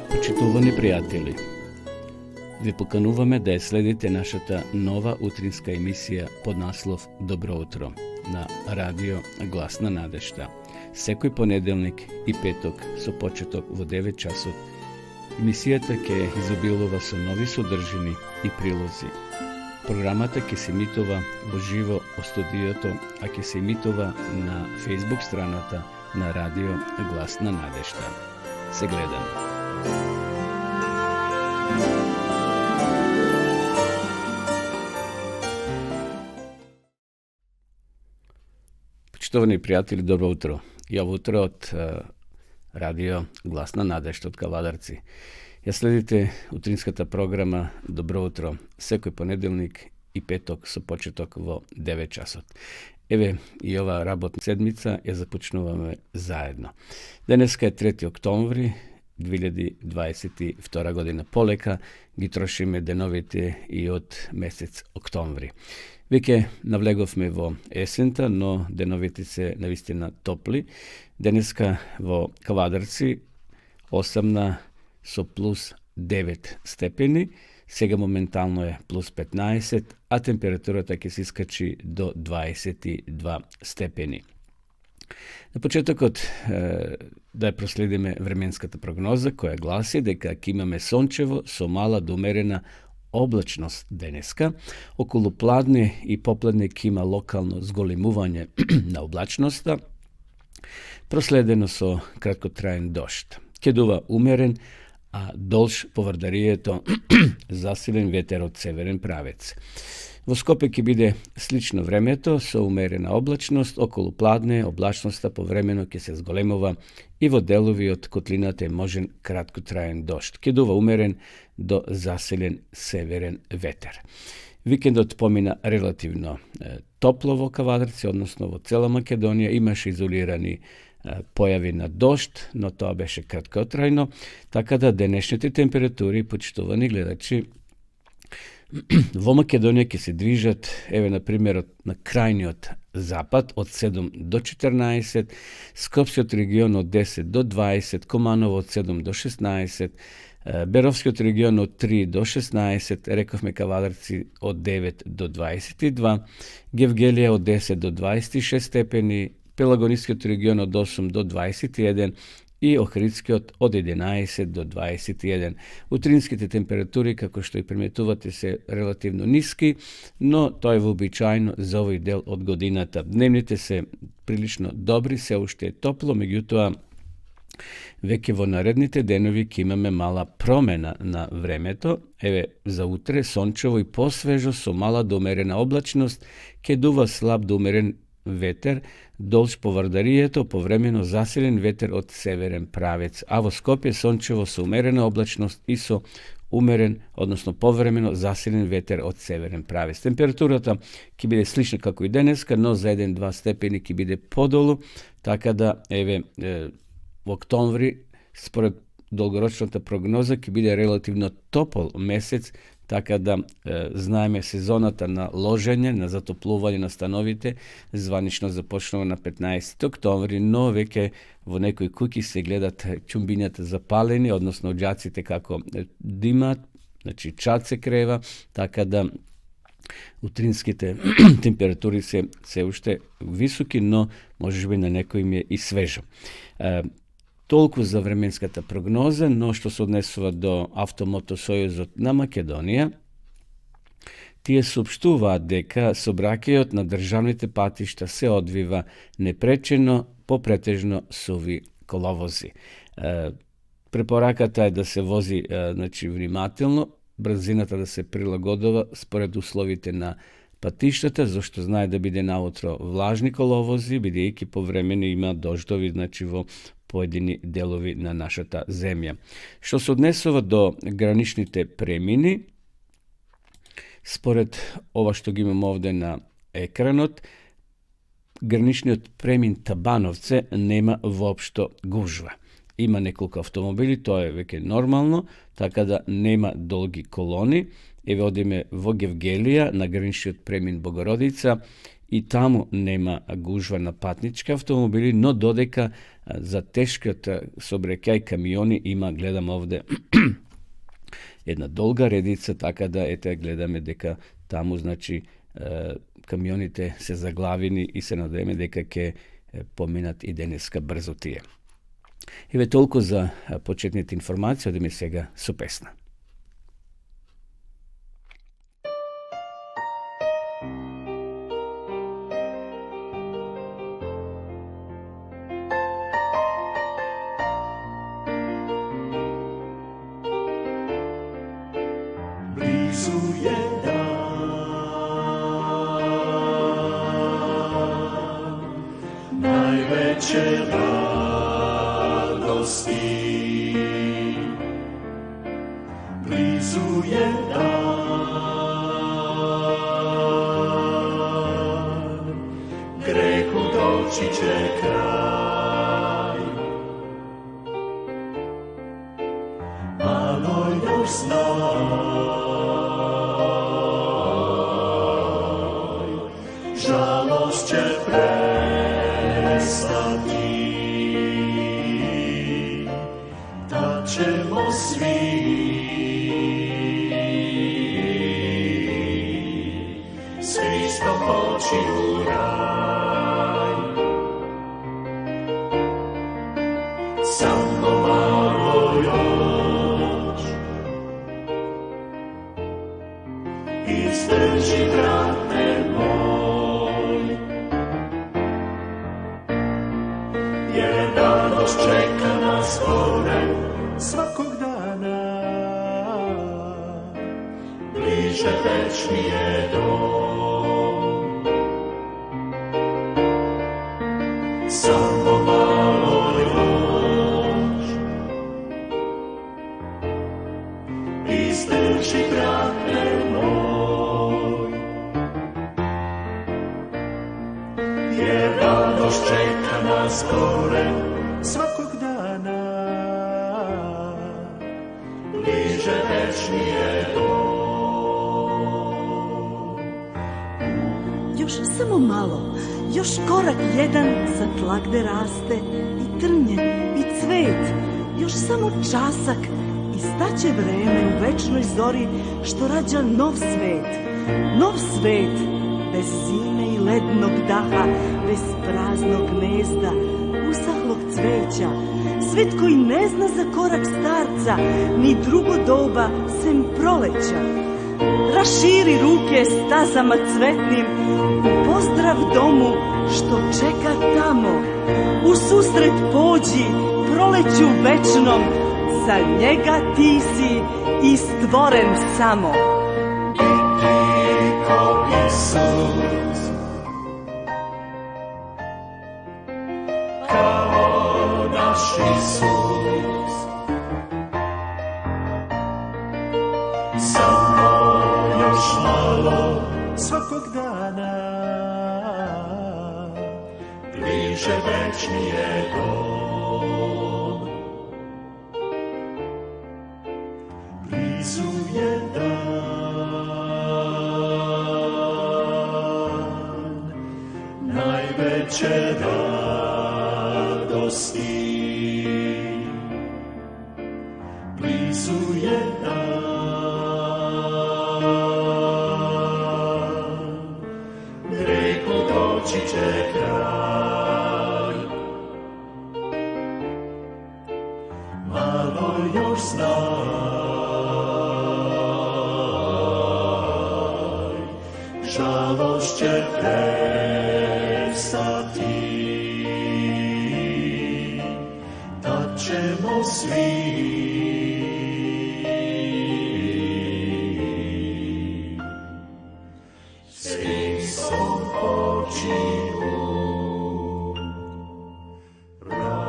Почитувани пријатели, ви покануваме да ја следите нашата нова утринска емисија под наслов Добро утро на радио Глас на надежта. Секој понеделник и петок со почеток во 9 часот. Емисијата ќе изобилува со нови содржини и прилози. Програмата ќе се емитува во живо од студиото, а ќе се емитува на Facebook страната на радио Глас на надежта. Се гледаме. Почитувани пријатели, добро утро. Ја утро од радио Глас на надежта од Кавадарци. Ја следите утринската програма Добро утро секој понеделник и петок со почеток во 9 часот. Еве и ова работна седмица ја започнуваме заедно. Денеска е 3 октомври 2022 година. Полека ги трошиме деновите и од месец октомври. Веќе навлеговме во есента, но деновите се навистина топли. Денеска во Кавадарци 8 со плюс 9 степени, сега моментално е плюс 15, а температурата ќе се искачи до 22 степени. На почетокот да ја проследиме временската прогноза, која гласи дека ќе имаме сончево со мала до умерена облачност денеска. Околу пладне и попладне ќе има локално зголемување на облачноста, проследено со краткотраен дожд. Ќе дува умерен, а долж по Вардарието засилен ветер од северен правец. Во Скопје ќе биде слично времето со умерена облачност, околу пладне облачноста повремено ќе се зголемува и во делови од котлината е можен краткотраен дожд. Ќе дува умерен до засилен северен ветер. Викендот помина релативно топло во Кавадарци, односно во цела Македонија. Имаше изолирани појави на дожд, но тоа беше краткотрајно, така да денешните температури, почитувани гледачи, во Македонија ќе се движат, еве на пример на крајниот запад од 7 до 14, Скопскиот регион од 10 до 20, Команово од 7 до 16, Беровскиот регион од 3 до 16, рековме Кавадарци од 9 до 22, Гевгелија од 10 до 26 степени, Пелагонискиот регион од 8 до 21 и Охридскиот од 11 до 21. Утринските температури, како што и приметувате, се релативно ниски, но тоа е вообичајно за овој дел од годината. Дневните се прилично добри, се уште е топло, меѓутоа веќе во наредните денови ќе имаме мала промена на времето. Еве за утре сончево и посвежо со мала до умерена облачност, ќе дува слаб до умерен ветер, долж по Вардарието, повремено засилен ветер од северен правец, а во Скопје сончево со умерена облачност и со умерен, односно повремено засилен ветер од северен правец. Температурата ќе биде слична како и денеска, но за 1-2 степени ќе биде подолу, така да еве во октомври според долгорочната прогноза ќе биде релативно топол месец, така да знаеме сезоната на ложење, на затоплување на становите, званично започнува на 15 октомври, но веќе во некои куќи се гледат ќумбињата запалени, односно џаците како димат, значи чад се крева, така да утринските температури се уште високи, но можеби на некои им е и свежо. Толку за временската прогноза, но што се однесува до Автомотосојузот на Македонија, тие соопштуваат дека сообраќајот на државните патишта се одвива непречено по претежно суви коловози. Препораката е да се вози внимателно, брзината да се прилагодува според условите на патиштата, зашто знае да биде наутро влажни коловози, бидејќи повремено има дождови, во поедини делови на нашата земја. Што се однесува до граничните премини, според ова што ги имам овде на екранот, граничниот премин Табановце нема воопшто гужва. Има неколку автомобили, тоа е веќе нормално, така да нема долги колони. Еве одиме во Гевгелија на граничниот премин Богородица i tamo nema gužva na patničke automobili, no dodeka za teške sobrekaj kamioni ima, gledam ovde, jedna dolga redica, taka da gledame deka tamo, znači, kamionite se zaglavini i se nadajeme deka ke pominat i deneska brzotije. I ve toliko za početnite informacije, od mi sega su pesna. Blizu je dan, najveće radosti. Blizu je dan, grehu doći će kraj. Malo još znaj, žalost će prestati, da ćemo svi s Hristom poći u raj. Samo malo još, izdrži, brate moj, jer radost čeka nas gore svakog dana, bliže večni je dom. Samo malo još, izdrži, brate moj, jer radost čeka nas gore svakog dana, bliže večni je dom. Još samo malo, još korak jedan za tla gde raste i trnje i cvet, još samo časak i staće vreme u večnoj zori što rađa nov svet, bez zime i lednog daha, bez praznog gnezda, usahlog cveća, svet koji ne zna za korak starca, ni drugo doba sem proleća. Raširi ruke stazama cvetnim, u pozdrav domu što čeka tamo. U susret pođi proleću večnom, za njega ti si i stvoren samo. I ti ko Isus, kao naš Isus, samo još malo svakog dana, bliže večni je dom. Blizu je dan, najveće radosti. Blizu je dan, grehu doći će kraj. Malo još znaj, žalost će prestati, da ćemo svi s Hristom poći u raj.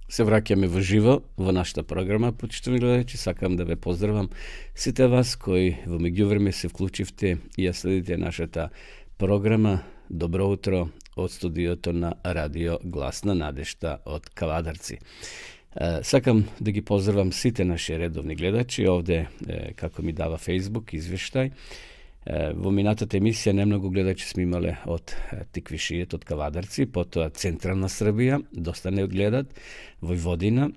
Се враќаме во живо во нашата програма, почитувани гледачи. Сакам да ве поздравам сите вас кои во меѓувреме се вклучивте и ја следите нашата програма. Добро утро од студиото на Радио Гласна надежта од Кавадарци. Сакам да ги поздравам сите наши редовни гледачи овде, како ми дава Facebook извештај. Во минатата емисија немногу гледачи сме имале од Тиквишијет, од Кавадарци, потоа Централна Србија, доста не одгледат, Војводина,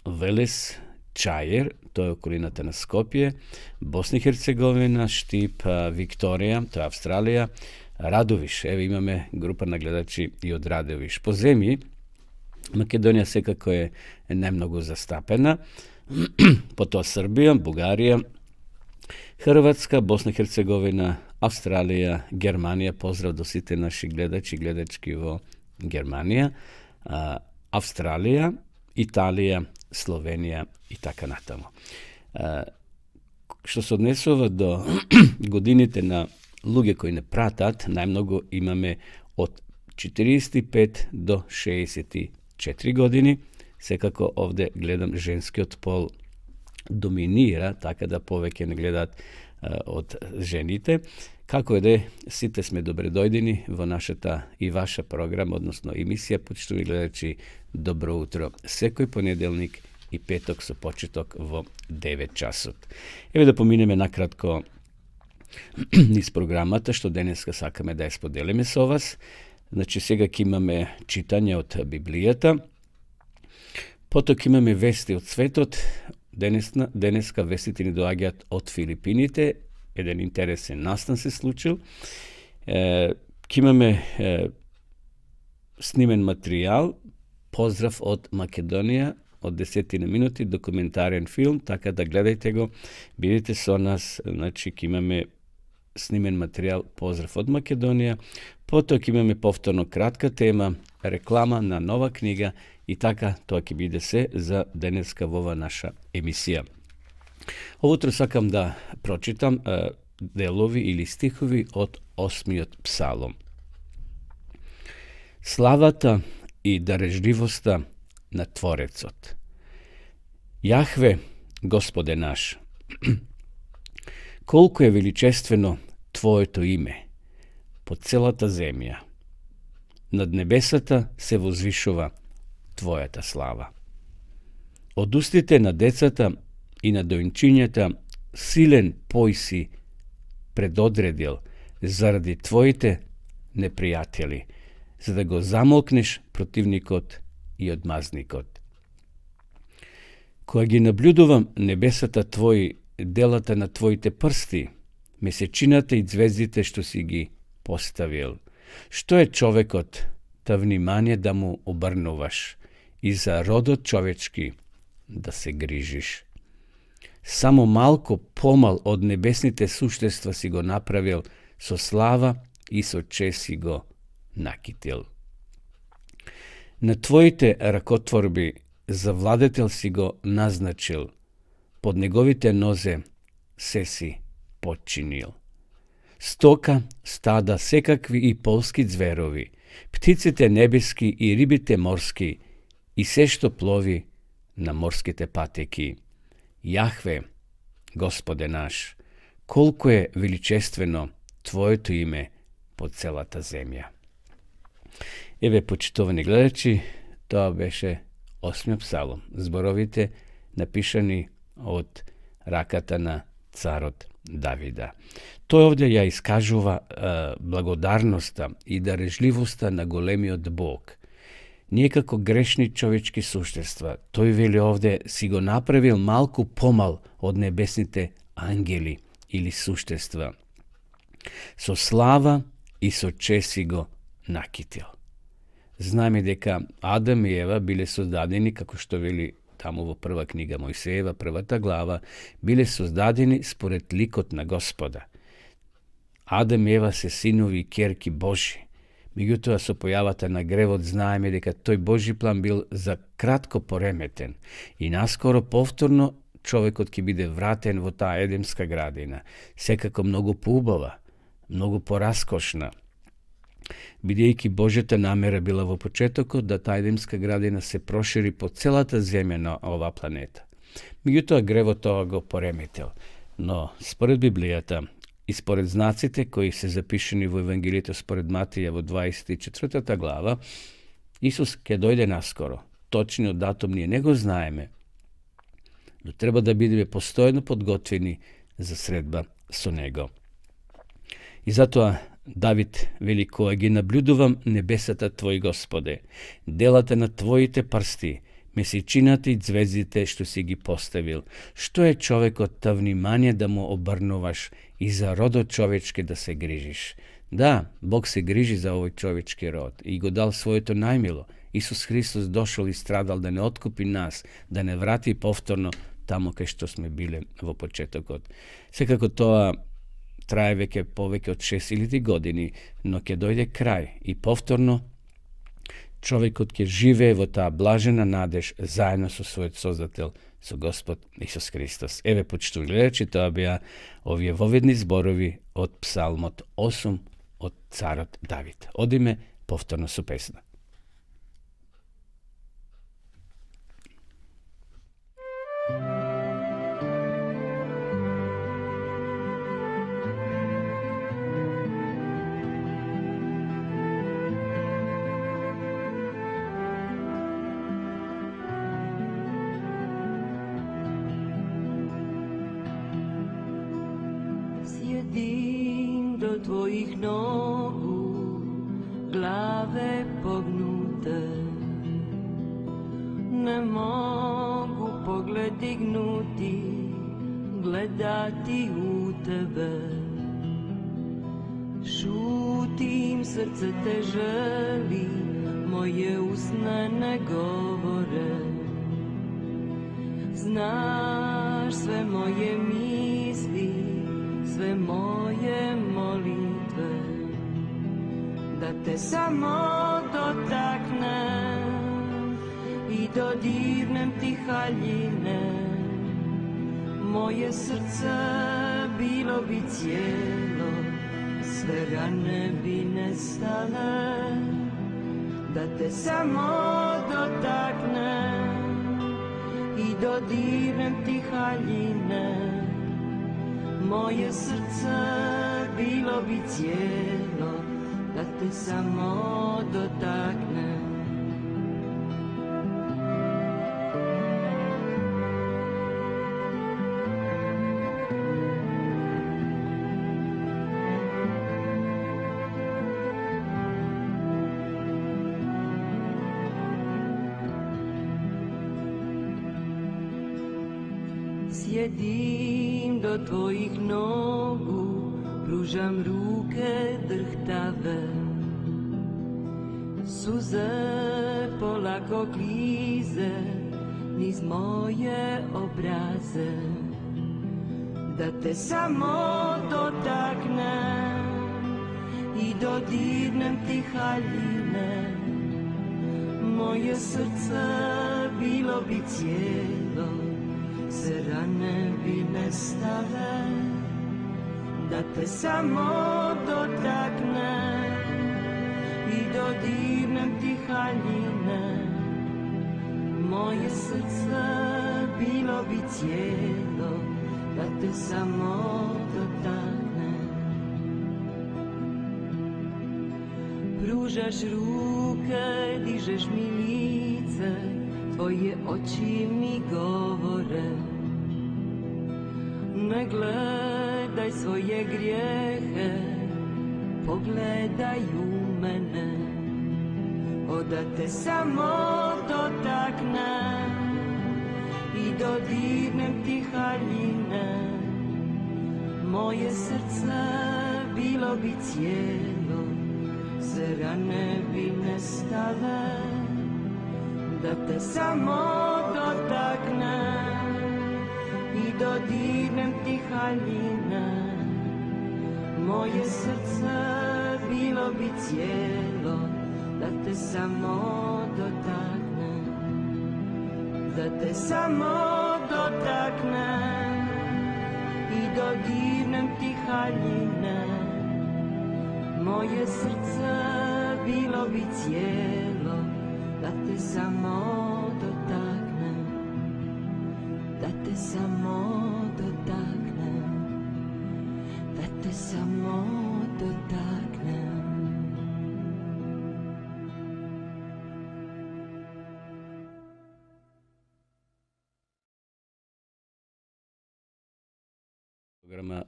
Велес, Чајер, тоа е околината на Скопје, Босна и Херцеговина, Штип, Викторија, тоа е Австралија, Радовиш, еве имаме група на гледачи и од Радовиш. По земји, Македонија секако е најмногу застапена, потоа Србија, Бугарија, Хрватска, Босна и Херцеговина, Австралија, Германија, поздрав до сите наши гледачи и гледачки во Германија, Австралија, Италија, Словенија и така натаму. Што се однесува до годините на луѓе кои не пратат, најмногу имаме од 45 до 64 години. Секако овде гледам женскиот пол доминира, така да повеќе не гледат од жените. Како е да сите сме добре дојдени во нашата и ваша програма, односно емисија, почитувани гледачи, добро утро. Секој понеделник и петок со почеток во 9 часот. Еве да поминеме накратко низ програмата, што денеска сакаме да ја споделиме со вас. Значи, сега ќе имаме читање од Библијата, потоа ќе имаме вести од светот. Денеска вестите ни доаѓаат од Филипините, еден интересен настан се случил. Ќе имаме снимен материјал, поздрав од Македонија, од 10 минути, документарен филм, така да гледајте го, бидете со нас, значи ќе имаме снимен материјал, поздрав од Македонија, потоа ќе имаме повторно кратка тема, реклама на нова книга и така тоа ќе биде се за денеска во ова наша емисија. Овутро сакам да прочитам делови или стихови од 8-миот псалом. Славата и дарежливоста на Творецот. Јахве, Господе наш, колку е величествено Твоето име по целата земја. Над небесата се возвишува Твојата слава. Од устите на децата и на дојнчињата силен пој си предодредил заради Твоите непријатели, за да го замолкнеш противникот и одмазникот. Кога ги наблюдувам небесата Твои, делата на Твоите прсти, месечината и звездите што си ги поставил, што е човекот, та внимание да му обрнуваш и за родот човечки да се грижиш. Само малко помал од небесните суштества си го направил, со слава и со чест си го накитил. На Твоите ракотворби за владетел си го назначил, под неговите нозе се си подчинил. Стока, стада, секакви и полски зверови, птиците небески и рибите морски, и се што плови на морските патеки. Јахве, Господе наш, колку е величествено Твоето име по целата земја. Еве, почитувани гледачи, тоа беше 8-миот псалом. Зборовите напишани од раката на царот Давида. Тој овде ја искажува благодарноста и дарежливоста на големиот Бог. Ние како грешни човечки суштества, тој вели овде, си го направил малку помал од небесните ангели или суштества. Со слава и со чест си го накитил. Знаеме дека Адам и Ева биле создадени, како што вели таму во прва книга Мојсеева, првата глава, биле создадени според ликот на Господа. Адам и Ева се синови и ќерки Божи. Меѓутоа, со појавата на гревот знаеме дека тој Божи план бил за кратко пореметен и наскоро повторно човекот ќе биде вратен во таа едемска градина, секако многу поубава, многу пораскошна, бидејќи Божјата намера била во почетокот да таа едемска градина се прошири по целата земја на оваа планета. Меѓутоа, гревот тоа го пореметил, но според Библијата и според знаците кои се запишени во Евангелието според Матија во 24 глава, Исус ќе дојде наскоро точно датум ние не го знаеме, но треба да бидеме постојано подготвени за средба со него. И затоа Давид вели: кога ги наблюдувам небесата Твои, Господе, делата на Твоите прсти, месечината и звездите што си ги поставил, што е човекот та внимание да му обрнуваш и за родот човечки да се грижиш. Да, Бог се грижи за овој човечки род и го дал своето најмило. Исус Христос дошол и страдал да не откупи нас, да не врати повторно тамо кај што сме биле во почетокот. Секако тоа трае веќе повеќе од 6000 години, но ќе дојде крај и повторно човекот ќе живее во таа блажена надеж заедно со својот Создател, со Господ Исус Христос. Еве, почитувани гледачи, тоа беа овие воведни зборови од Псалмот 8 од царот Давид. Одиме повторно со песна. Sjedim do tvojih nogu, glave pognute, ne mogu pogled dignuti, gledati u tebe. Šutim, srce te želi, moje usne ne govore. Znaš sve moje misli, sve moje molitve, da te samo dotaknem i dodirnem ti haljine. Moje srce bilo bi cijelo, sve rane bi nestale, da te samo dotaknem i dodirnem ti haljine. Moje srce bilo bi cijelo, da te samo dotaknem. Sjedim do tvojih nogu, pružam ruke drhtave. Suze polako klize niz moje obraze, da te samo dotaknem i dodirnem ti haljine. Moje srce bilo bi cijelo, se rane bi nestale, da te samo dotaknem i dodirnem ti haljine. Moje srce bilo bi cijelo, da te samo dotaknem. Pružaš ruke, dižeš mi lice, tvoje oči mi govore. Ne gledaj svoje grijehe, pogledaj u mene. Da te samo dotaknem i dodirnem ti haljine. Moje srce bilo bi cijelo, se rane bi nestale, da te samo dotaknem i dodirnem ti haljine. Moje srce bilo bi cijelo, da te samo dotaknem, da te samo dotaknem i dodirnem ti haljine. Moje srce bilo bi cijelo, da te samo dotaknem, da te samo dotaknem, da te samo dotaknem. programa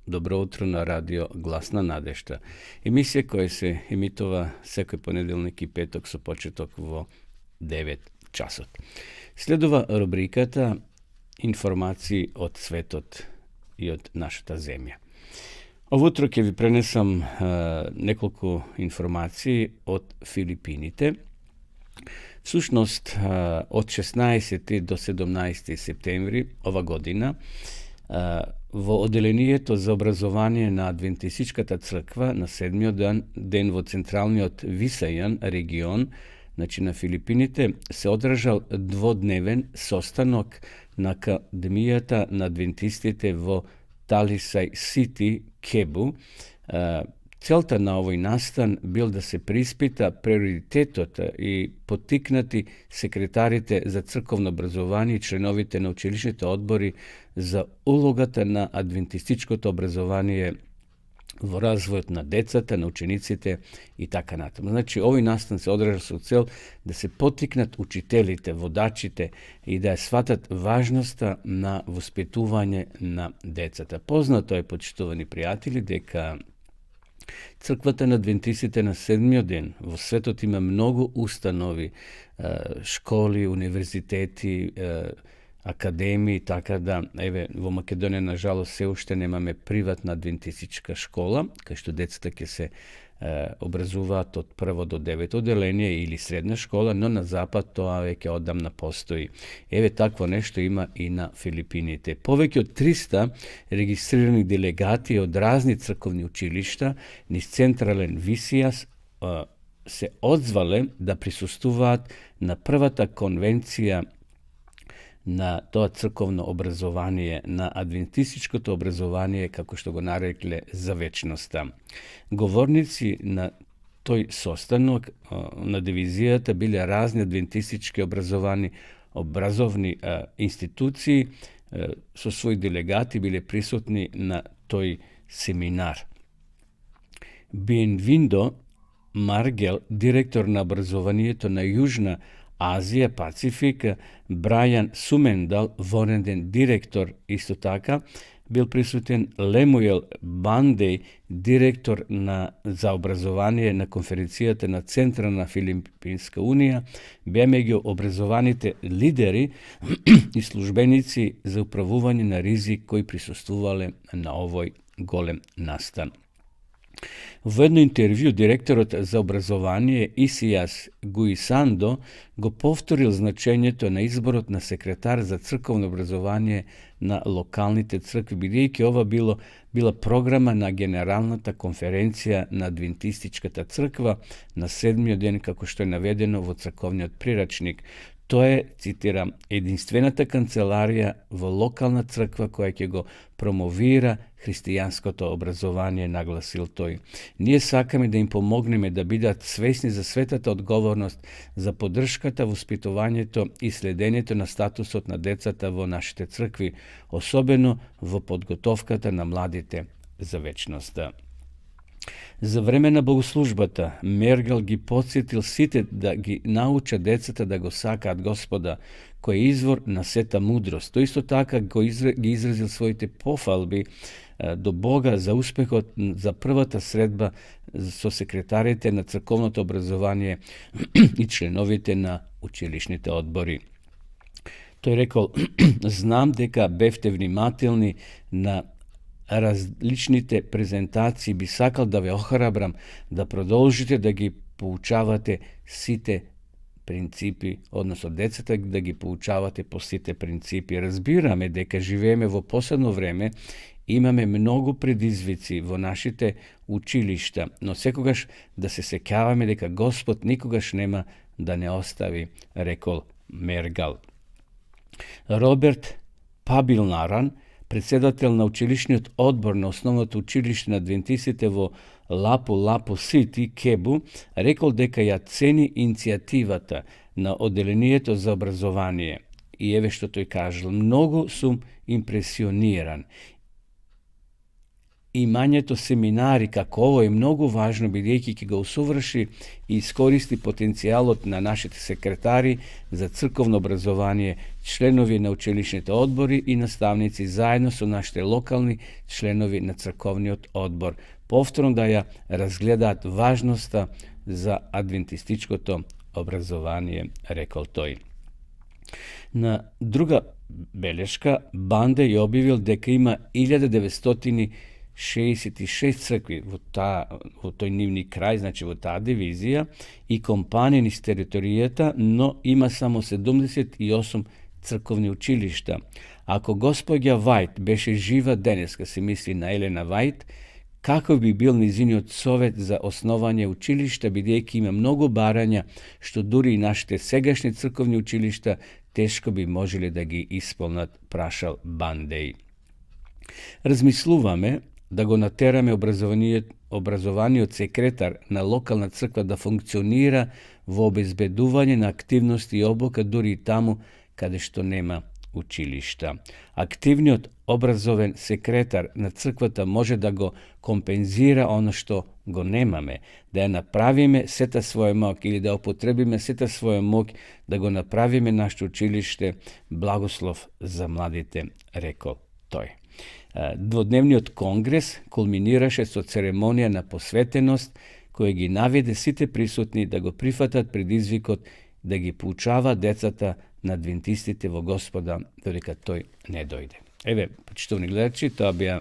Dobro utro na radio Glasna Nadešta. Emisija koja se emitova всекој понеделник и петок со почеток во 9 часот. Следува рубриката Информации од светот и од нашата земја. Ово утро ќе ви пренесам неколку информации од Филипините. Всушност, од 16. до 17. септември ова година во Оделението за образование на Адвентистичката црква на 7-миот ден во централниот Висајан регион, значи на Филипините, се одржал дводневен состанок на Академијата на адвентистите во Талисај Сити, Кебу. Целта на овој настан бил да се приспита приоритетот и поттикнати секретарите за црковно образование и членовите на училишните одбори за улогата на адвентистичкото образование во развојот на децата, на учениците и така натаму. Значи, овој настан се одржа со цел да се поттикнат учителите, водачите и да ја сватат важноста на воспитување на децата. Познато е, почитувани пријатели, дека Црквата на адвентистите на 7-миот ден во светот има многу установи, школи, универзитети, академии, така да, во Македонија, на жалост, се уште немаме приватна адвентистичка школа, кај што децата ќе се образуваат од 1 до 9 оделение или средна школа, но на запад тоа веќе одамна постои. Такво нешто има и на Филипините. Повеќе од 300 регистрирани делегати од разни црковни училишта низ централен Висијас се одзвале да присуствуваат на првата конвенција на тоа црковно образование, на адвентистичкото образование, како што го нарекле, за вечноста. Говорници на тој состанок на дивизијата биле разни адвентистички образовни институции со своји делегати биле присутни на тој семинар. Бенвиндо Маргел, директор на образованието на Јужна Азија, Пацифик, Брајан Сумендал, вореден директор, исто така, бил присутен Лемуел Бандеј, директор за образование на конференцијата на Централна Филипинска унија, беа меѓу образованите лидери и службеници за управување на ризик кои присуствувале на овој голем настан. Во едно интервју директорот за образование Исијас Гуисандо го повторил значењето на изборот на секретар за црковно образование на локалните цркви, бидејќи ова била програма на Генералната конференција на Адвентистичката црква на 7-миот ден, како што е наведено во црковниот прирачник. Тоа е, цитирам, единствената канцеларија во локална црква која ќе го промовира христијанското образование, нагласил тој. Ние сакаме да им помогнеме да бидат свесни за светата одговорност за поддршката, воспитувањето и следењето на статусот на децата во нашите цркви, особено во подготовката на младите за вечноста. За време на богослужбата, Мергал ги потсетил сите да ги науча децата да го сакаат Господа, кој е извор на сета мудрост. Тој исто така ги изразил своите пофалби до Бога за успехот за првата средба со секретарите на црковното образование и членовите на училишните одбори. Тој рекол, знам дека бевте внимателни на различните презентации, би сакал да ве охрабрам да продолжите да ги поучавате сите принципи, односно децата да ги поучавате по сите принципи. Разбираме дека живееме во последно време, имаме многу предизвици во нашите училишта, но секогаш да се сеќаваме дека Господ никогаш нема да не остави, рекол Мергал. Роберт Пабилнаран, председател на училишниот одбор на основното училиште на адвентистите во Лапу Сити, Кебу, рекол дека ја цени иницијативата на Оделението за образование. И еве што тој кажал, многу сум импресиониран. имањето семинари, како ово е многу важно, бидејќи ќе го усоврши и искористи потенцијалот на нашите секретари за црковно образование, членови на училишните одбори и наставници, заедно со нашите локални членови на црковниот одбор, повторно да ја разгледаат важноста за адвентистичкото образование, рекол тој. На друга белешка, Банде ја објавил дека има 1966 цркви во тој нивни крај, значи во таа дивизија, и компании низ територијата, но има само 78 црковни училишта. Ако госпоѓа Вајт беше жива денеска, се мисли на Елена Вајт, каков би бил низиниот совет за основање училишта, бидејќи има многу барања, што дури и нашите сегашни црковни училишта тешко би можеле да ги исполнат, прашал Бандеј. Размислуваме да го натераме образованиот секретар на локална црква да функционира во обезбедување на активности и обука дури и таму каде што нема училишта. Активниот образовен секретар на црквата може да го компензира оно што го немаме, да ја направиме сета своја мок или да употребиме сета своја мок да го направиме нашето училиште благослов за младите, рекол тој. Дводневниот конгрес кулминираше со церемонија на посветеност, која ги наведе сите присутни да го прифатат предизвикот да ги поучава децата на адвентистите во Господа, додека тој не дојде. Еве, почитувани гледачи, тоа беа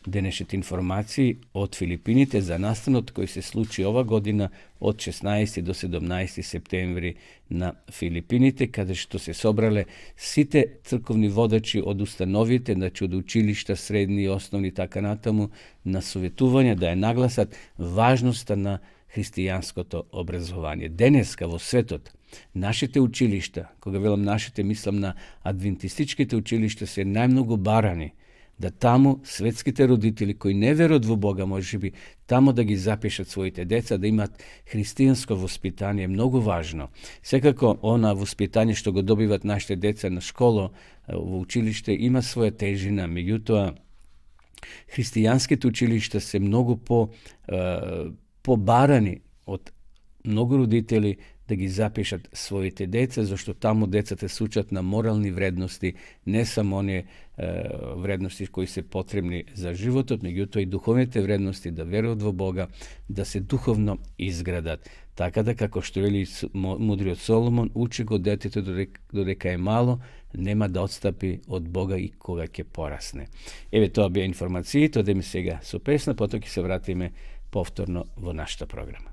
денешните информации од Филипините за настанот кој се случи ова година од 16 до 17 септември на Филипините, каде што се собрале сите црковни водачи од установите, значи од училишта, средни и основни, така натаму, на советување да ја нагласат важноста на христијанското образование. Денеска во светот, нашите училишта, кога велам нашите, мислам на адвентистичките училишта, се најмногу барани, да таму светските родители кои не веруват во Бога, можеби таму да ги запишат своите деца, да имат христијанско воспитание, многу важно. Секако, она воспитание што го добиват нашите деца на школа, во училиште, има своја тежина, меѓутоа, христијанските училишта се многу побарани од многу родители да ги запишат своите деца, зашто таму децата се учат на морални вредности, не само оние вредности кои се потребни за животот, меѓутоа и духовните вредности, да веруват во Бога, да се духовно изградат. Така да, како што вели мудриот Соломон, учи го детето додека е мало, нема да отстапи од Бога и кога ќе порасне. Еве, тоа беа информациите, одеме сега со песна, потоа ќе се вратиме повторно во нашата програма.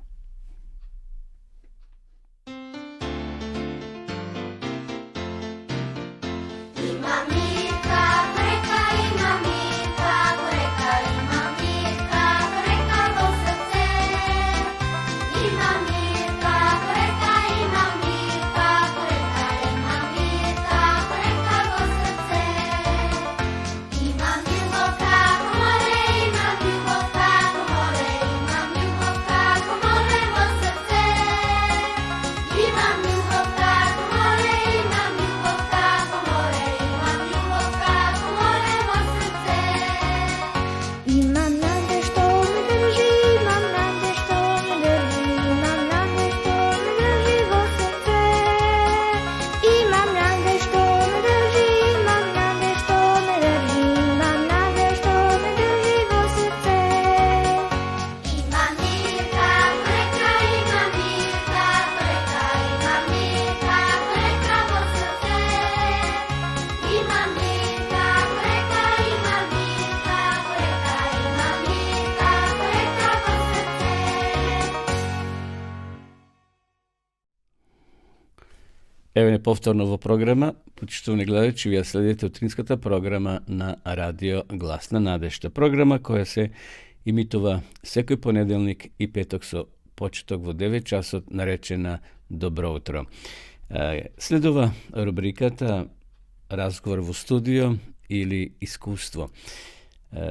Еве повторно во програма, почитувани гледачи, вие следите утринската програма на Радио Глас на надежта. Програма која се имитува секој понеделник и петок со почеток во 9 часот, наречена Добро утро. Следува рубриката Разговор во студио или Искуство.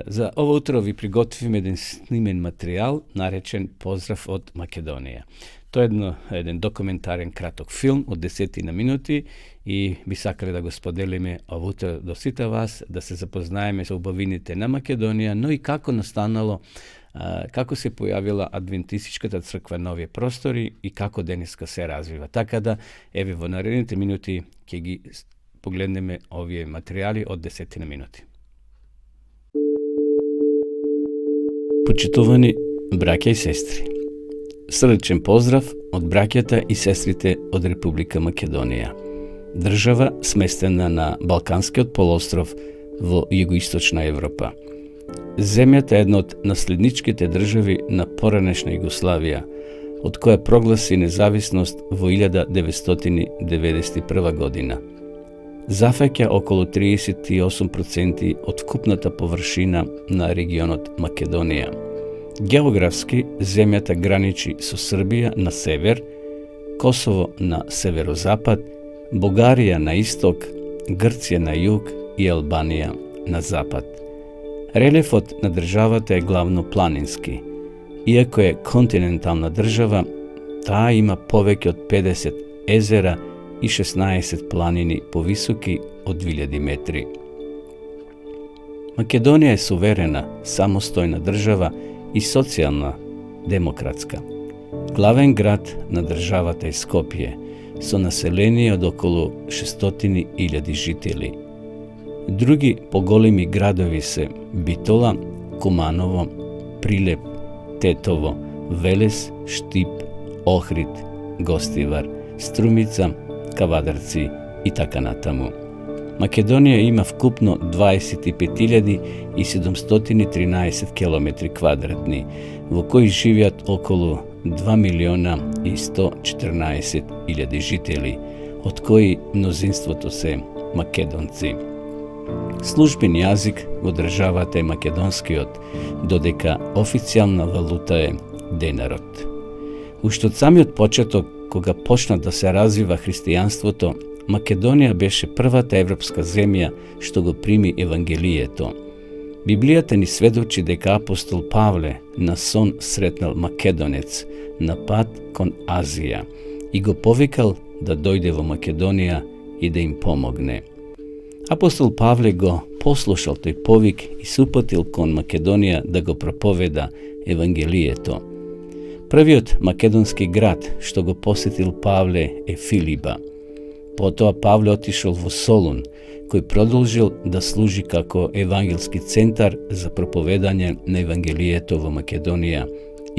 За ово утро ви приготвиме еден снимен материјал наречен Поздрав од Македонија. To je jedan dokumentaren kratok film od 10 minuti i bi sakali da го споделиме овуто до сите вас, да се запознаеме со убавините на Македонија, но и како настанало, како се појавила адвентистичката црква на овие простори и како денеска се развива. Така да, еве во наредните минути ќе ги погледнеме овие материјали од 10 минути. Почитувани браќа и сестри, срдечен поздрав од браќата и сестрите од Република Македонија, држава сместена на Балканскиот полуостров во југоисточна Европа. Земјата е една од наследничките држави на поранешна Југославија, од која прогласи независност во 1991 година. Зафаќа околу 38% од вкупната површина на регионот Македонија. Географски, земјата граничи со Србија на север, Косово на северозапад, Бугарија на исток, Грција на југ и Албанија на запад. Релефот на државата е главно планински. Иако е континентална држава, таа има повеќе од 50 езера и 16 планини повисоки од 2000 метри. Македонија е суверена, самостојна држава и социјална, демократска. Главен град на државата е Скопје, со население од околу 600.000 жители. Други поголеми градови се Битола, Куманово, Прилеп, Тетово, Велес, Штип, Охрид, Гостивар, Струмица, Кавадарци и така натаму. Македонија има вкупно 25.713 километри квадратни, во кои живеат околу 2.114.000 жители, од кои мнозинството се македонци. Службен јазик во државата е македонскиот, додека официјална валута е денарот. Уште од самиот почеток, кога почна да се развива христијанството, Македонија беше првата европска земја што го прими Евангелието. Библијата ни сведочи дека апостол Павле на сон сретнал македонец на пат кон Азија и го повикал да дојде во Македонија и да им помогне. Апостол Павле го послушал тој повик и се упатил кон Македонија да го проповеда Евангелието. Првиот македонски град што го посетил Павле е Филипа. Потоа Павле отишол во Солун, кој продолжил да служи како евангелски центар за проповедање на Евангелието во Македонија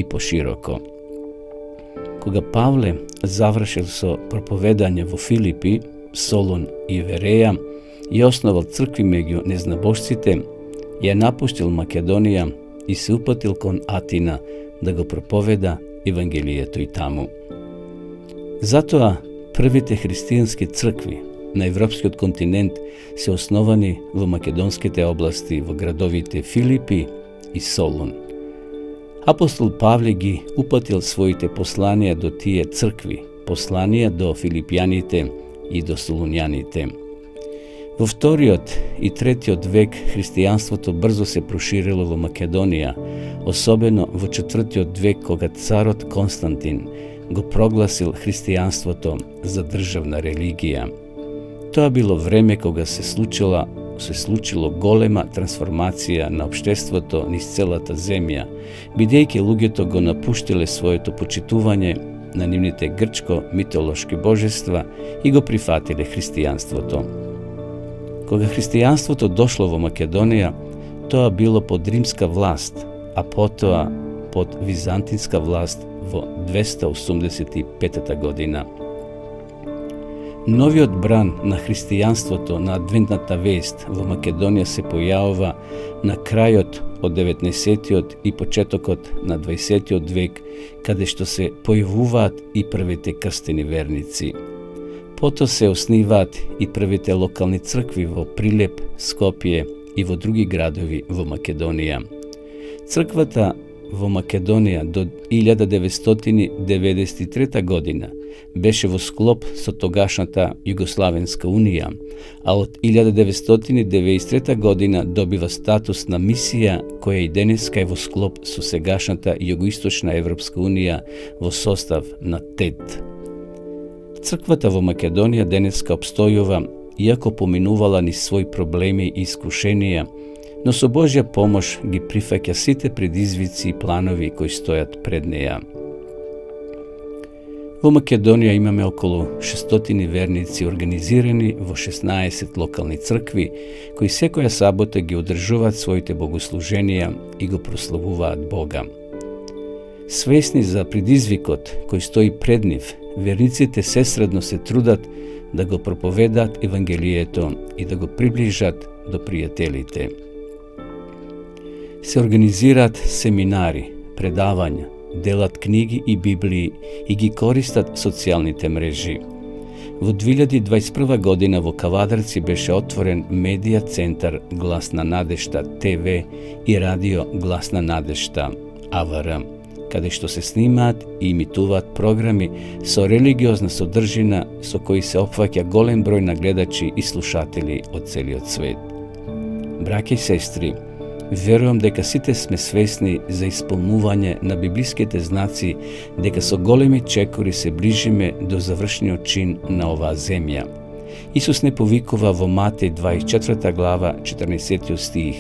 и пошироко. Кога Павле завршил со проповедање во Филипи, Солун и Вереја и основал цркви меѓу незнабожците, ја напуштил Македонија и се упатил кон Атина да го проповеда Евангелието и таму. Затоа првите христијански цркви на европскиот континент се основани во македонските области во градовите Филипи и Солун. Апостол Павле ги упатил своите посланија до тие цркви, посланија до филипјаните и до солунјаните. Во вториот и третиот век христијанството брзо се проширило во Македонија, особено во четвртиот век кога царот Константин го прогласил христијанството за државна религија. Тоа било време кога се случило голема трансформација на општеството низ целата земја, бидејќи луѓето го напуштиле своето почитување на нивните грчко-митолошки божества и го прифатиле христијанството. Кога христијанството дошло во Македонија, тоа било под римска власт, а потоа под византинска власт во 285 година. Новиот бран на христијанството на адвентната вест во Македонија се појавува на крајот од 19-тиот и почетокот на 20-тиот век, каде што се појавуваат и првите крстени верници. Потоа се основаат и првите локални цркви во Прилеп, Скопје и во други градови во Македонија. Црквата во Македонија до 1993 година беше во склоп со тогашната Југославенска унија, а од 1993 година добива статус на мисија која и денеска е во склоп со сегашната Југоисточна Европска унија во состав на ТЕД. Црквата во Македонија денеска обстојува, иако поминувала низ своји проблеми и искушенија, но со Божја помош ги прифаќа сите предизвици и планови кои стојат пред неја. Во Македонија имаме околу 600 верници организирани во 16 локални цркви, кои секоја сабота ги одржуваат своите богослуженија и го прославуваат Бога. Свесни за предизвикот кој стои пред нив, верниците сесредно се трудат да го проповедаат Евангелието и да го приближат до пријателите. Се организираат семинари, предавања, делат книги и Библии и ги користат социјалните мрежи. Во 2021 година во Кавадарци беше отворен медија центар Глас на надежта ТВ и радио Глас на надежта АВР, каде што се снимаат и имитуваат програми со религиозна содржина со кои се опфаќа голем број на гледачи и слушатели од целиот свет. Браќа и сестри, верувам дека сите сме свесни за исполнување на библиските знаци, дека со големи чекори се ближиме до завршниот чин на оваа земја. Исус не повикува во Матеј 24 глава 14 стих: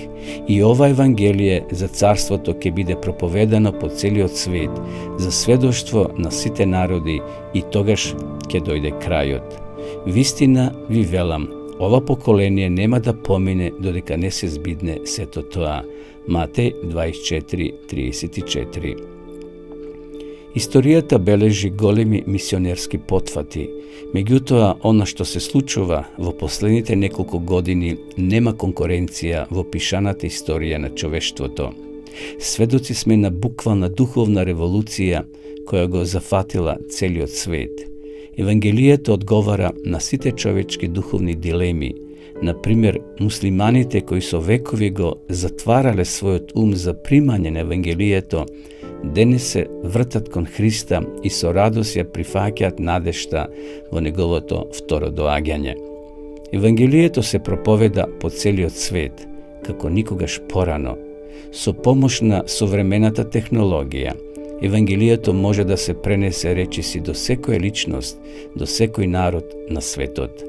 „И ова Евангелие за царството ќе биде проповедано по целиот свет, за сведоштво на сите народи, и тогаш ќе дојде крајот. Вистина ви велам, ова поколение нема да помине додека не се збидне сето тоа.” Матеј 24:34. Историјата бележи големи мисионерски потфати, меѓутоа она што се случува во последните неколку години нема конкуренција во пишаната историја на човештвото. Сведоци сме на буквална духовна револуција која го зафатила целиот свет. Евангелието одговара на сите човечки духовни дилеми. Например, муслиманите кои со векови го затварале својот ум за примање на Евангелието, денес се вртат кон Христа и со радост ја прифаќаат надежта во неговото второ доаѓање. Евангелието се проповеда по целиот свет, како никогаш порано. Со помош на современата технологија, Евангелието може да се пренесе речиси до секоја личност, до секој народ на светот.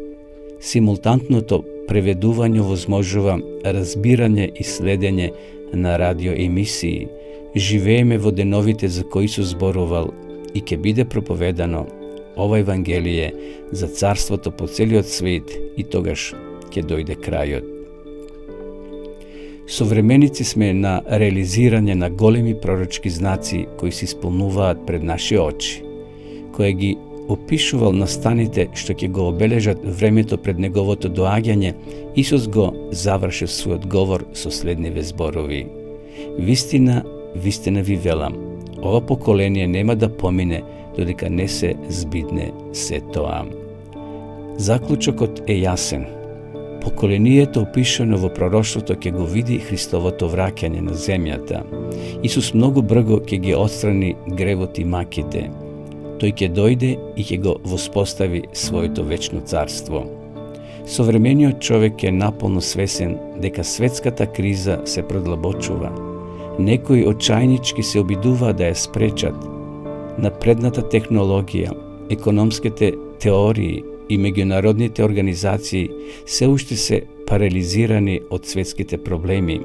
Симултантното преведување возможува разбирање и следење на радиоемисии. Живееме во деновите за кои Исус зборувал и ќе биде проповедано ова Евангелие за царството по целиот свет и тогаш ќе дојде крајот. Современици сме на реализирање на големи пророчки знаци кои се исполнуваат пред наши очи, кој ги опишувал настаните што ќе го обележат времето пред неговото доаѓање. Исус го завршил својот говор со следниве зборови: „Вистина, вистина ви велам, ова поколение нема да помине додека не се збидне се тоа.” Заклучокот е јасен. Поколението опишано во пророштвото ќе го види Христовото враќање на земјата. Исус многу брзо ќе ги отстрани гревот и маките. Тој ќе дојде и ќе го воспостави своето вечно царство. Современиот човек е наполно свесен дека светската криза се продлабочува. Некои очајнички се обидуваат да ја спречат. Напредната технологија, економските теории и меѓународните организации се уште се парализирани од светските проблеми.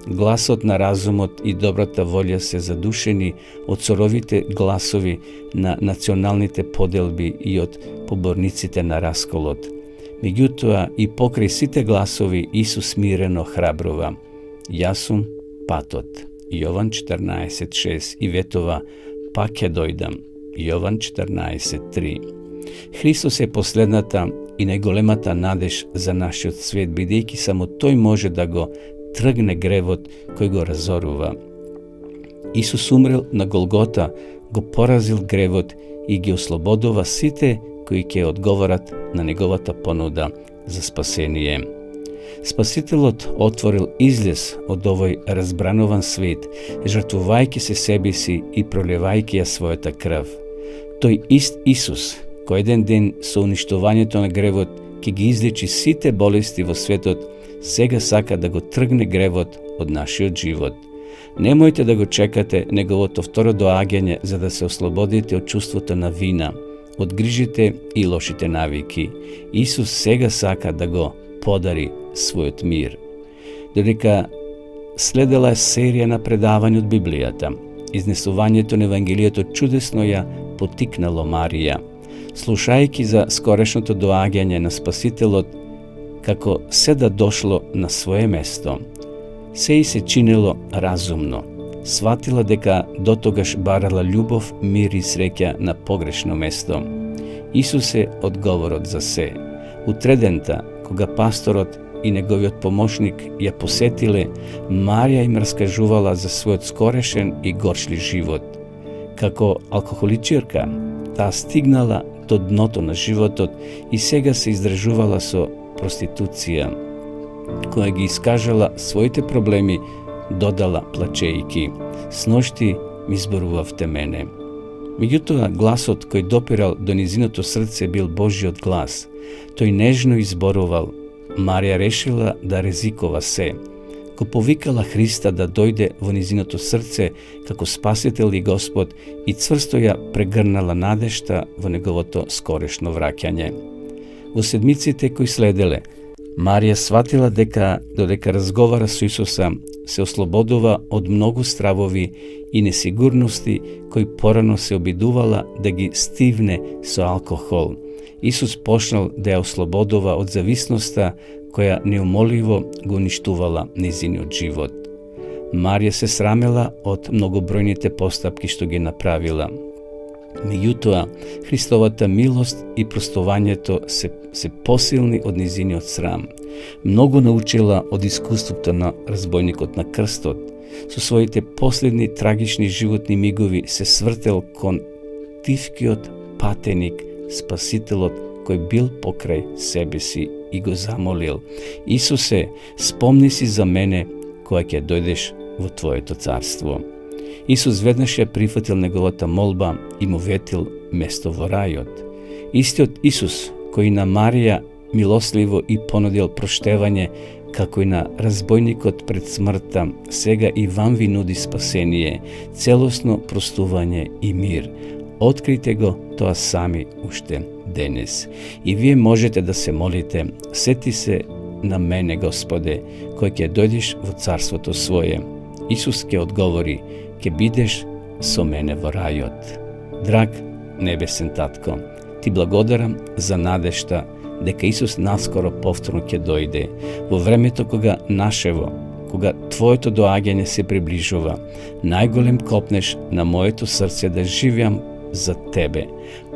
Гласот на разумот и добрата волја се задушени од суровите гласови на националните поделби и од поборниците на расколот. Меѓутоа и покрај сите гласови Исус смирено храбрува: „Јас сум патот.” Јован 14:6 и ветува: „Пак ќе дојдам.” Јован 14:3. Христос е последната и најголемата надеж за нашиот свет, бидејќи само тој може да го тргне гревот кој го разорува. Исус умрел на Голгота, го поразил гревот и ги ослободува сите кои ќе одговорат на неговата понуда за спасение. Спасителот отворил излез од овој разбранован свет, жртвувајќи се себе си и пролевајќи ја својата крв. Тој ист Исус, кој еден ден со уништувањето на гревот ќе ги излечи сите болести во светот, сега сака да го тргне гревот од нашиот живот. Немојте да го чекате неговото второ доаѓање за да се ослободите од чувството на вина, од грижите и лошите навики. Исус сега сака да го подари својот мир. Додека следела серија на предавања од Библијата, изнесувањето на Евангелието чудесно ја потикнало Марија. Слушајќи за скорешното доаѓање на Спасителот, како се да дошло на свое место, се и се чинело разумно. Сватила дека дотогаш барала љубов, мир и среќа на погрешно место. Исус е одговорот за се. Утредента, кога пасторот и неговиот помошник ја посетиле, Марија им раскажувала за својот скорешен и горчлив живот. Како алкохоличарка, таа стигнала до дното на животот и сега се издржувала со проституција, која ги искажала своите проблеми, додала плачејки: "Сношти ми зборувавте мене." Меѓутоа, гласот кој допирал до низиното срце бил Божиот глас. Тој нежно изборувал. Марија решила да ризикова се. Го повикала Христа да дојде во низиното срце како Спасител и Господ и цврсто ја прегрнала надежта во неговото скорешно враќање. Во седмиците кои следеле, Марија сватила дека додека разговара со Исуса, се ослободува од многу стравови и несигурности кои порано се обидувала да ги стивне со алкохол. Исус почнал да ја ослободува од зависноста која неумоливо го уништувала незиниот живот. Марија се срамела од многобројните постапки што ги направила. Меѓутоа, Христовата милост и простувањето се посилни од низиниот срам. Многу научила од искуството на разбойникот на крстот. Со своите последни трагични животни мигови се свртел кон тивкиот патеник, Спасителот кој бил покрај себе си и го замолил: "Исусе, спомни си за мене кога ќе дојдеш во Твоето царство." Исус веднаш ја прифатил неговата молба и му ветил место во рајот. Истиот Исус кој на Марија милосливо и понудил проштевање, како и на разбойникот пред смртта, сега и вам ви нуди спасение, целосно простување и мир. Открите го тоа сами уште денес. И вие можете да се молите: "Сети се на мене, Господе, кој ќе дојдеш во царството свое." Исус ќе одговори: "Ќе бидеш со мене во рајот." Драг небесен Татко, ти благодарам за надежта дека Исус наскоро повторно ќе дојде, во времето кога нашево, кога Твоето доаѓање се приближува. Најголем копнеш на моето срце да живеам за Тебе.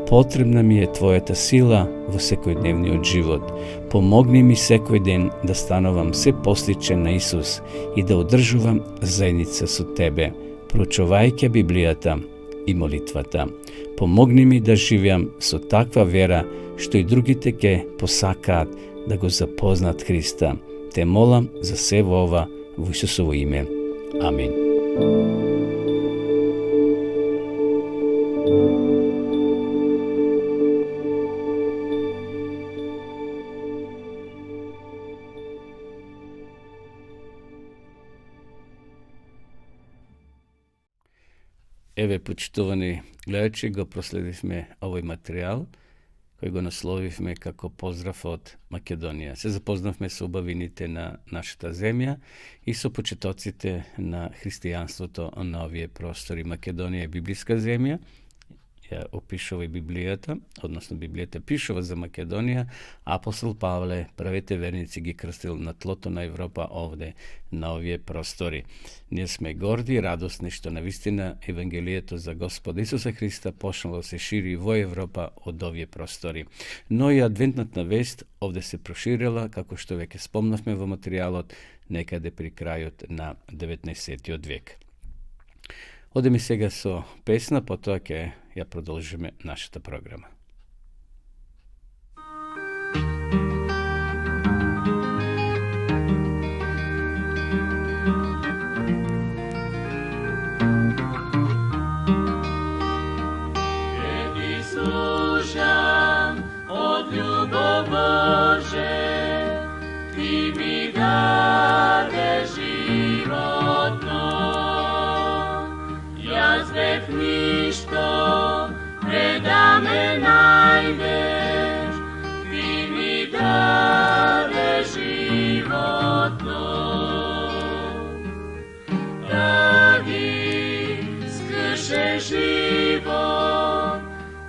Потребна ми е Твојата сила во секојдневниот живот. Помогни ми секој ден да станувам се посличен на Исус и да одржувам заедница со Тебе, проучувајќи Библијата и молитвата. Помогни ми да живеам со таква вера, што и другите ќе посакаат да го запознат Христа. Те молам за се во ова во Исусово име. Амин. Еве, почитувани гледачи, го проследивме овој материјал, кој го насловивме како поздрав од Македонија. Се запознавме со убавините на нашата земја и со почетоците на христијанството на овие простори. Македонија е библиска земја, ја опишува и Библијата, односно Библијата пишува за Македонија. Апостол Павле првите верници ги крстил на тлото на Европа овде, на овие простори. Ние сме горди и радосни што навистина Евангелието за Господа Исуса Христа почнало да се шири во Европа од овие простори. Но и адвентната вест овде се проширила, како што веќе спомнавме во материјалот, некаде при крајот на 19. век. Одеме сега со песна, потоа ќе ја продолжиме нашата програма. život,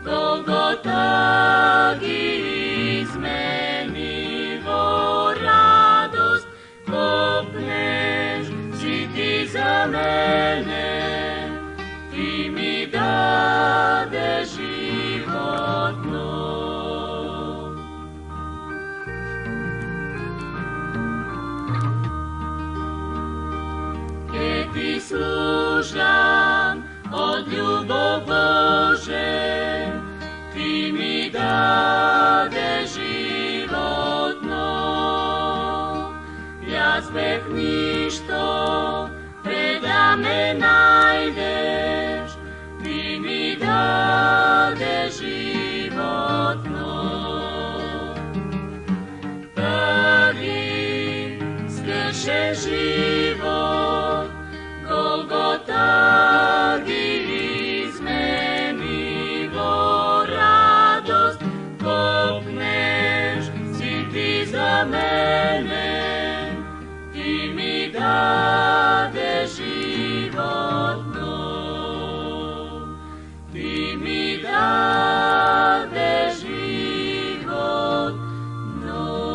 Golgota gi izmenivo radost, kopneš, si ti za mene, ti mi dade život nov. Ke ti služam od ljubov Bože, ti mi dade život nov. Ja zbeh ništo preda me najdeš, ti mi dade život nov. Tady skrše život, Golgota gi izmenivo radost, kopneš, si ti za mene, ti mi dade život nov, ti mi dade život nov.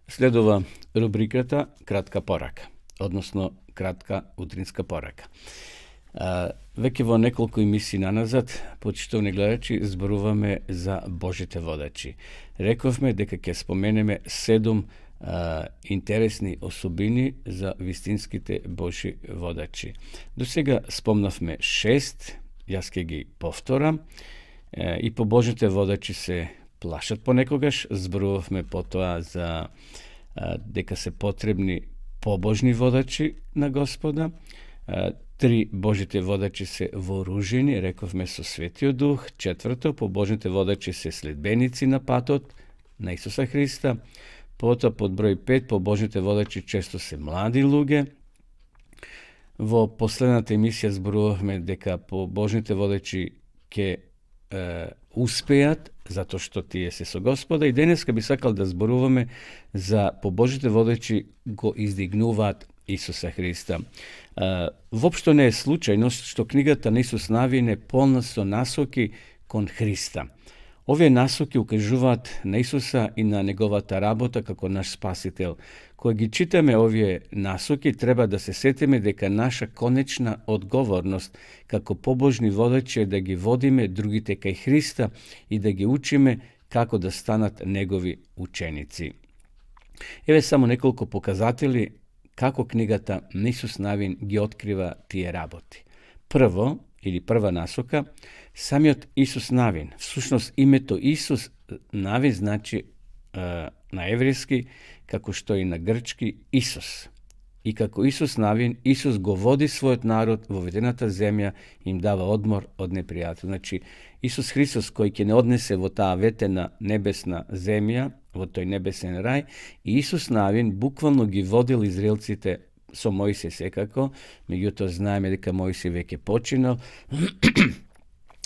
Следува рубриката Кратка порака, односно кратка утринска порака. Веќе во неколку емисии наназад, почитувани гледачи, зборуваме за Божите водачи. Рековме дека ќе споменеме 7 интересни особини за вистинските Божи водачи. До сега спомнавме 6, јас ќе ги повторам. И по Божите водачи се плашат понекогаш, зборувавме потоа за дека се потребни побожни водачи на Господа. 3 Божите водачи се вооружени, рековме со Светиот Дух. 4 побожните водачи се следбеници на патот на Исуса Христа. Потоа под број 5 побожните водачи често се млади луѓе. Во последната емисија зборувавме дека побожните водачи ќе успеат затоа што тие се со Господа, и денеска би сакал да зборуваме за побожните водачи го издигнуваат Исуса Христа. Воопшто не е случајно што книгата на Исус Навин е полна со насоки кон Христа. Овие насоки укажуваат на Исуса и на неговата работа како наш Спасител. Кога ги читаме овие насоки, треба да се сетиме дека наша конечна одговорност како побожни водачи е да ги водиме другите кај Христа и да ги учиме како да станат негови ученици. Еве само неколку показатели како книгата на Исус Навин ги открива тие работи. Прво, или прва насока, самиот Исус Навин. Всушност името Исус Навин значи на еврејски, како што и на грчки, Исус. И како Исус Навин, Исус го води својот народ во ветената земја, им дава одмор од непријател. Значи, Исус Христос, кој ќе не однесе во таа ветена небесна земја, во тој небесен рај, и Исус Навин буквално ги водил израелците со Мојсија секако, меѓутоа знаеме дека Мојсија веќе починал,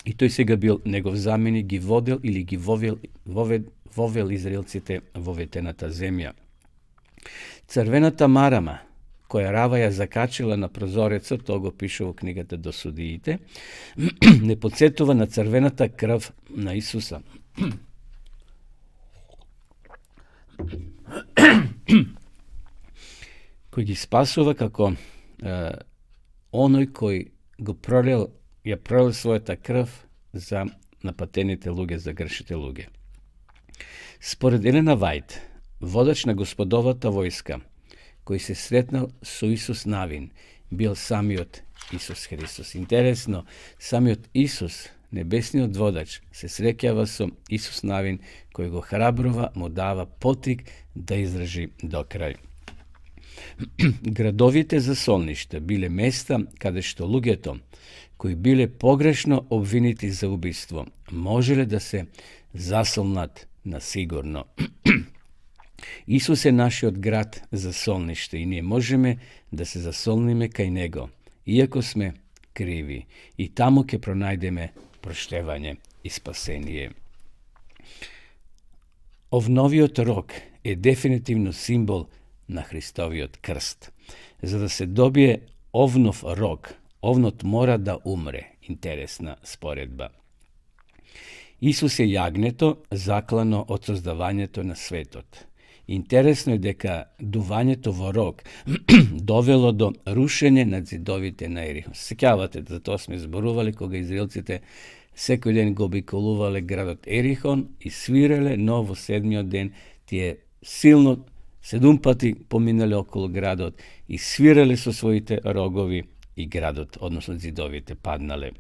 и тој сега бил негов заменик, ги водел или ги вовел израелците во ветената земја. Црвената марама, која Рава ја закачила на прозорецот, тоа го пише во книгата до Судиите, не подсетува на црвената крв на Исуса. Кој ги спасува како оној кој ја пролил својата крв за напатените луѓе, за грешните луѓе. Според Елена Вајд, водач на Господовата војска, кој се сретнал со Исус Навин, бил самиот Исус Христос. Интересно, самиот Исус, небесниот водач, се среќава со Исус Навин, кој го храбрува, му дава поттик да издржи до крај. Градовите за солништа биле места каде што луѓето, кои биле погрешно обвинети за убиство, можеле да се засолнат на сигурно. Исус е нашиот град за солниште и ние можеме да се засолниме кај Него, иако сме криви, и таму ќе пронајдеме проштевање и спасение. Ovnoviot rok je definitivno simbol na Hristoviot krst. Za da se dobije ovnov rok, ovnot mora da umre. Interesna sporedba. Isus je jagneto zaklano od sozdavanjeto na svetot. Interesno je deka duvanjetovo rok dovelo do rušenja nad zidovite na Erihon. Sekjavate, za to smo zboruvali, koga Izraelcite sekoj den go bikoluvale gradot Erihon i svirele novo sedmio den, tije silno sedumpati pominali okolo gradot i svirali su svojite rogovi i gradot, odnosno zidovite, padnale.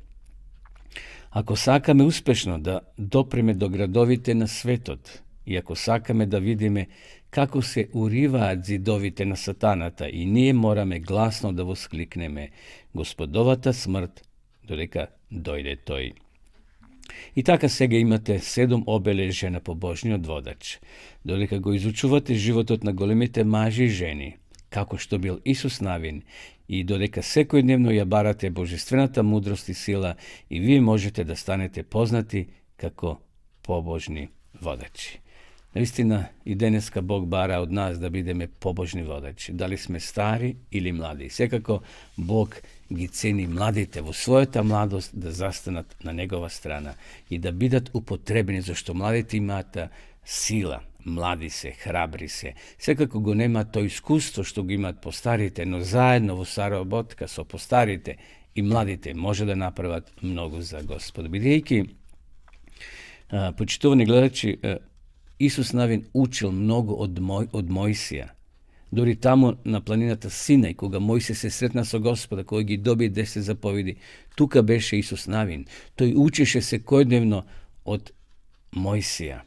Ako sakame uspešno da dopreme do gradovite na svetot, i ako sakame da vidime kako se uriva zidovite na satanata i nije morame glasno da vosklikneme gospodovata smrt, doleka dojde toj. I taka sega imate 7 obeležja na pobožni odvodač. Doleka go izučuvate životot na golemite maži ženi, kako što bil Isus navin, i doleka sekojdnevno jabarate božestvenata mudrost i sila i vi možete da stanete poznati kako pobožni vodači. Naistina i deneska Bog bara od nas da bideme pobožni vodači. Da li sme stari ili mladi. Sekako Bog gi ceni mladite vo svojata mladost da zastanat na njegova strana i da bidat upotrebni, zašto mladite imata sila, mladi se, hrabri se. Sekako go nema to iskustvo što ga imat postarite, no zajedno vo sarobot, kad so postarite i mladite, može da napravat mnogo za Gospod. Bidejki, početovani gledači, Isus navin učil mnogo od Mojsija. Dori tamo na planinata Sinaj, koga Mojsije se sretna sa Gospoda, kojeg i dobije 10 zapovedi, tuka beše Isus navin. To i učiše se kojdnevno od Mojsija.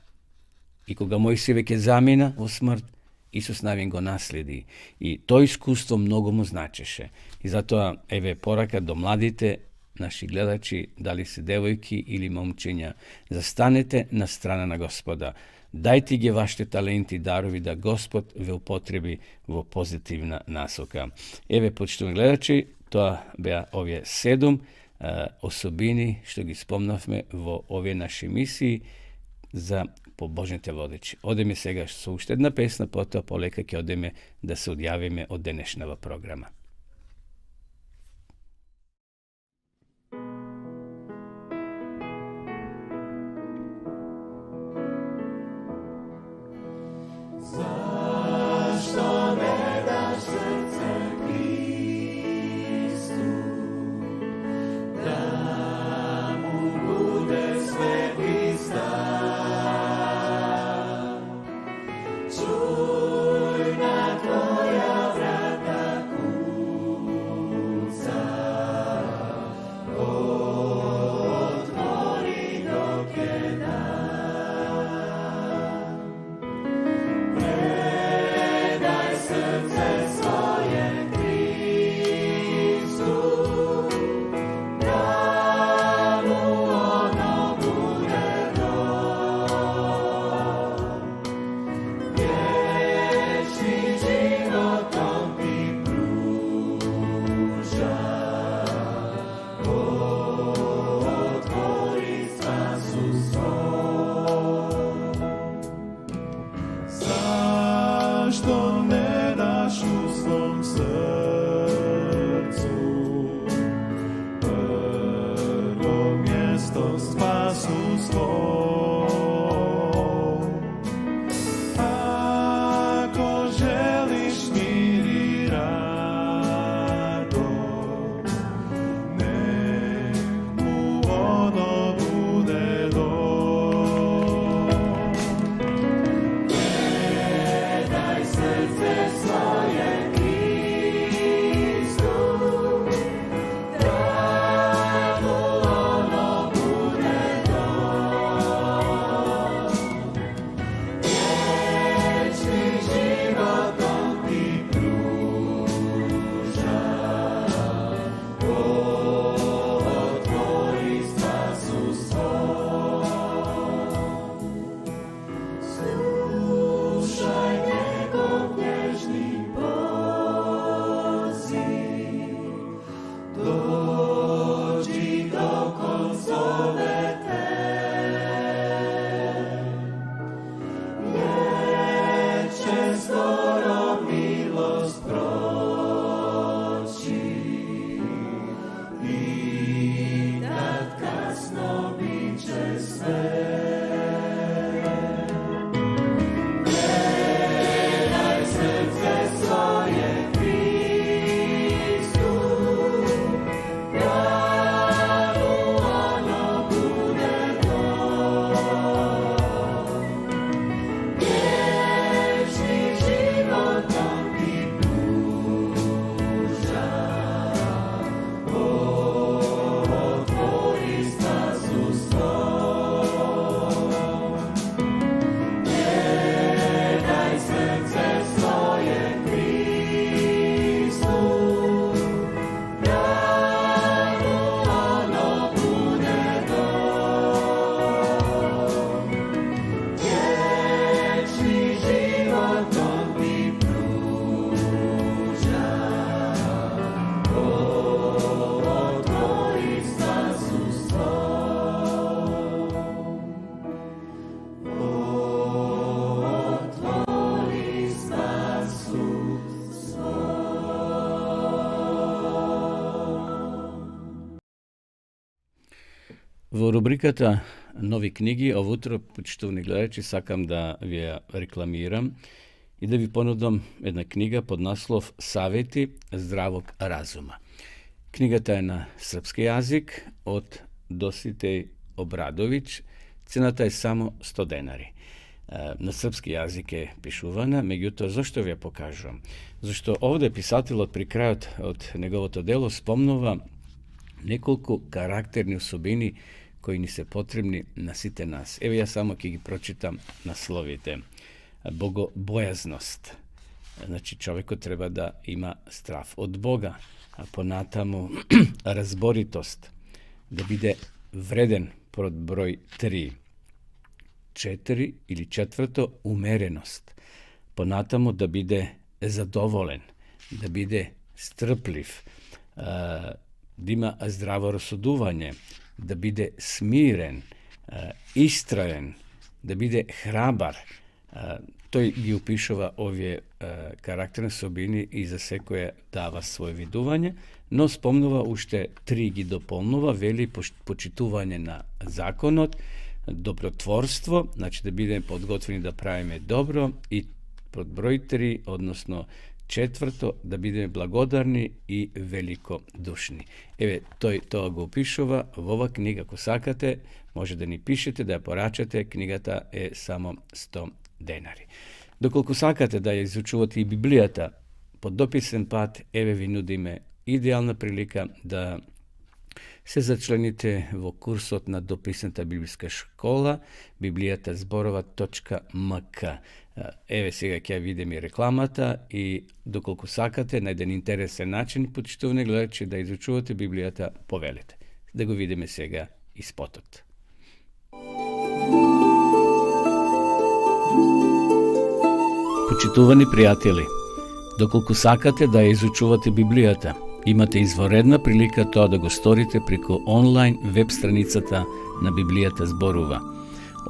I koga Mojsije veke zamjena u smrt, Isus navin go naslijedi. I to iskustvo mnogo mu značeše. I zato eve poraka do mladite, naši gledači, da li se devojki ili momčinja, zastanete na strana na Gospoda. Dajte ge vaše talenti i darovi da Gospod ve upotrebi vo pozitivna nasoka. Eve, početovni gledači, to bea ovje 7 osobini što gi spomnavme vo ovje naše misiji za pobožnite vodeći. Odeme sega suštedna pesna, potom polekak je odeme da se odjavime od današnjega programa. Yeah. skoro milost proći i kad kasno bit će sve. Predaj srce svoje Hristu, pravu ono bude to. Vječni život on ti pruža, otvori stazu svoj. Predaj srce svoje Hristu, pravu ono bude dom. Vječni život on ti pruža, otvori stazu svoj. Otvori stazu Во рубриката Нови книги, ово утро, почитувани гледачи, сакам да ви ја рекламирам и да ви понудам една книга под наслов Савети здравог разума. Книгата е на српски јазик од Доситеј Обрадовиќ. Цената е само 100 денари. На српски јазик е пишувана, меѓутоа зашто ви ја покажувам? Зашто овде писателот при крајот од неговото дело спомнува неколку карактерни особини кои ни се потребни на сите нас. Еве ја само ќе ги прочитам насловите. Богобојазност. Значи човекот треба да има страв од Бога. А понатаму разборитост, да биде вреден под број 3. 4 или четврто умереност. Понатаму да биде задоволен, да биде стрплив, да има здраво расудување, да биде смирен, истраен, да биде храбар. Тој ги опишува овие карактерни особини и за секоја дава своје видување, но спомнува уште 3 ги дополнува, вели почитување на законот, добротворство, значи да бидеме подготвени да правиме добро, и под број 3, односно четврто, да бидеме благодарни и великодушни. Еве, тоа го опишува во ова книга. Ако сакате, може да ни пишете, да ја порачате. Книгата е само 100 денари. Доколку сакате да ја изучувате и Библијата под дописен пат, еве ви нудиме идеална прилика да се зачлените во курсот на дописната библиска школа bibliјатазборова.мк. Еве сега ќе видиме и рекламата, и доколку сакате на еден интересен начин, почитувани гледачи, да изучувате Библијата, повелете. Да го видиме сега и спотот. Почитувани пријатели, доколку сакате да ја изучувате Библијата, имате изворедна прилика тоа да го сторите преку онлайн веб страницата на Библијата зборува.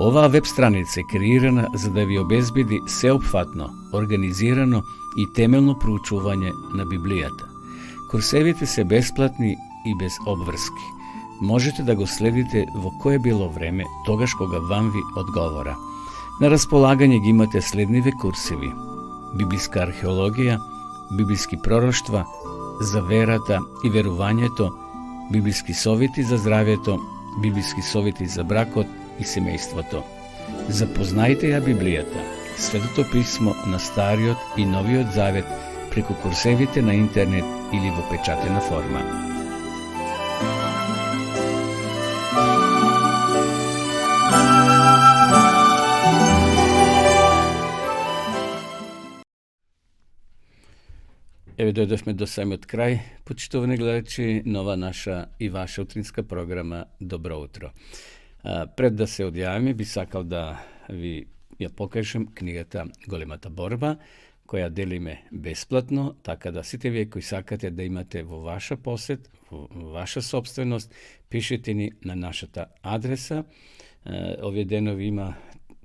Оваа веб страница е креирана за да ви обезбеди сеопфатно, организирано и темелно проучување на Библијата. Курсевите се бесплатни и без обврски. Можете да го следите во кое било време, тогаш кога вам ви одговора. На располагање ги имате следниве курсеви: библиска археологија, библиски пророштва, за верата и верувањето, библиски совети за здравјето, библиски совети за бракот и семејството. Запознајте ја Библијата, Светото писмо на Стариот и Новиот Завет преку курсевите на интернет или во печатена форма. Еве дојдовме до самиот крај, почитувани гледачи, нова наша и ваша утринска програма Добро утро. Пред да се одјавиме, би сакал да ви ја покажем книгата Големата борба, која делиме бесплатно, така да сите вие кои сакате да имате во ваша посет, во ваша собственост, пишете ни на нашата адреса. Овие денови има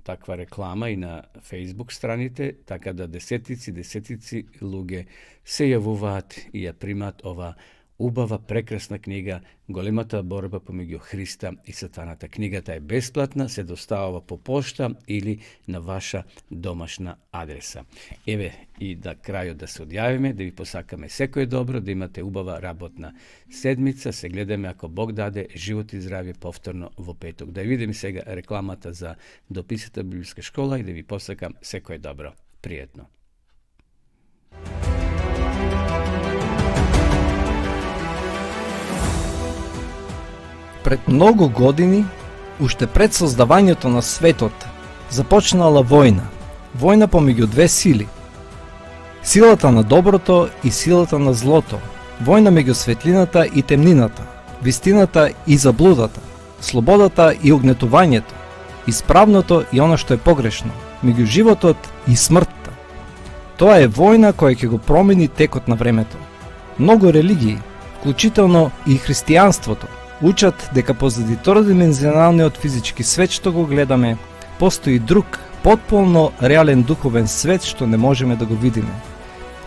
таква реклама и на Facebook страните, така да десетици луѓе се јавуваат и ја примат ова убава, прекрасна книга, Големата борба помеѓу Христа и сатаната. Книгата е бесплатна, се доставува по пошта или на ваша домашна адреса. Еве и да крајот да се одјавиме, да ви посакаме секој добро, да имате убава работна седмица, се гледаме ако Бог даде живот и здравје повторно во петок. Да видиме сега рекламата за Дописата библиска школа и да ви посакам секој добро. Пријетно. Пред многу години, уште пред создавањето на светот, започнала војна. Војна помеѓу две сили. Силата на доброто и силата на злото. Војна меѓу светлината и темнината. Вистината и заблудата. Слободата и огнетувањето. Исправното и оно што е погрешно. Меѓу животот и смртта. Тоа е војна која ќе го промени текот на времето. Многу религии, вклучително и христијанството, учат дека позади тродимензионалниот физички свет што го гледаме, постои друг, потполно реален духовен свет што не можеме да го видиме.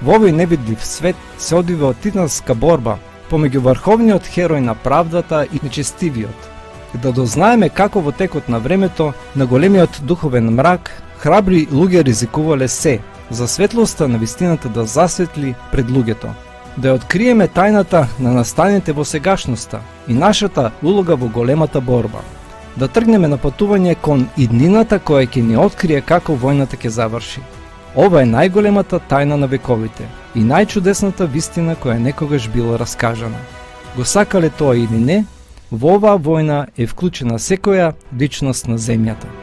Во овој невидлив свет се одвива титанска борба помеѓу врховниот херој на правдата и нечестивиот. Да дознаеме како во текот на времето, на големиот духовен мрак, храбри луѓе ризикувале се, за светлоста на вистината да засветли пред луѓето. Да ја откриеме тајната на настаните во сегашноста и нашата улога во големата борба. Да тргнеме на патување кон иднината која ќе ни открие како војната ќе заврши. Ова е најголемата тајна на вековите и најчудесната вистина која некогаш била раскажана. Го сакале тоа или не, во оваа војна е вклучена секоја личност на земјата.